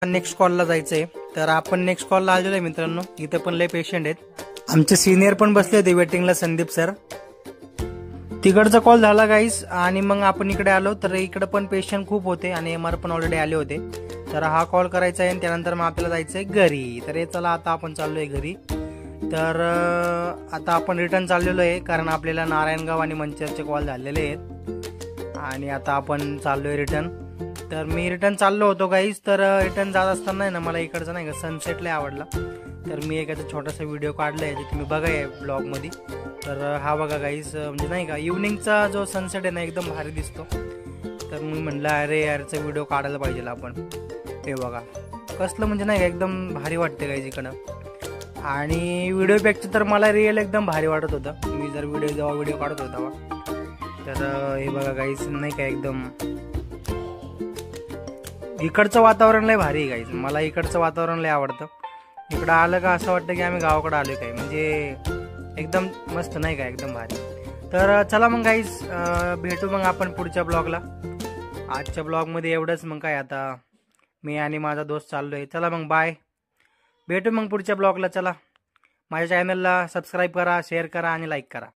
Next कॉलला जायचंय, तर आपण नेक्स्ट कॉलला आलेलो आहे मित्रांनो. इथे पण लय पेशंट आहेत. आमचे सिनियर पण बसले होते वेटिंगला, संदीप सर. तिकडचा कॉल झाला गाईस आणि मग आपण इकडे आलो. तर इकडे पण पेशंट खूप होते आणि MR पण ऑलरेडी आले होते. तर हा कॉल करायचा आहे आणि त्यानंतर मग आपल्याला जायचंय घरी. तर हे चला आता आपण चाललोय घरी. तर आता आपण रिटर्न चाललेलो आहे, कारण आपल्याला नारायणगाव आणि मंचरचे कॉल झालेले आहेत आणि आता आपण चाललोय रिटर्न. तर मी रिटर्न चाललो होतो गाईज. तर रिटर्न जात असताना ना मला इकडचा नाही का सनसेट लय आवडला. तर मी एक याचा छोटासा व्हिडिओ काढला आहे, जे तुम्ही बघा आहे ब्लॉगमध्ये. तर हा बघा गाईज, म्हणजे नाही का इव्हनिंगचा जो सनसेट आहे ना एकदम भारी दिसतो. तर मी म्हणलं अरे यारचा व्हिडिओ काढायला पाहिजे आपण. ते बघा कसलं म्हणजे नाही का एकदम भारी वाटते गाईज इकडं. आणि व्हिडिओपेक्षा तर मला रिअल एकदम भारी वाटत होतं. मी जर जेव्हा व्हिडिओ काढत होता तेव्हा. तर हे बघा गाईज नाही का एकदम इकडचं वातावरण लय भारी आहे गाईज. मला इकडचं वातावरण लय आवडतं. इकडं आलं का असं वाटतं की आम्ही गावाकडे आलोय काय, म्हणजे एकदम मस्त नाही का एकदम भारी. तर चला मग गाईज भेटू मग आपण पुढच्या ब्लॉगला. आजच्या ब्लॉगमध्ये एवढंच. मग काय आता मी आणि माझा दोस्त चाललोय. चला मग बाय, भेटू मग पुढच्या ब्लॉगला. चला माझ्या चॅनलला सबस्क्राईब करा, शेअर करा आणि लाईक करा.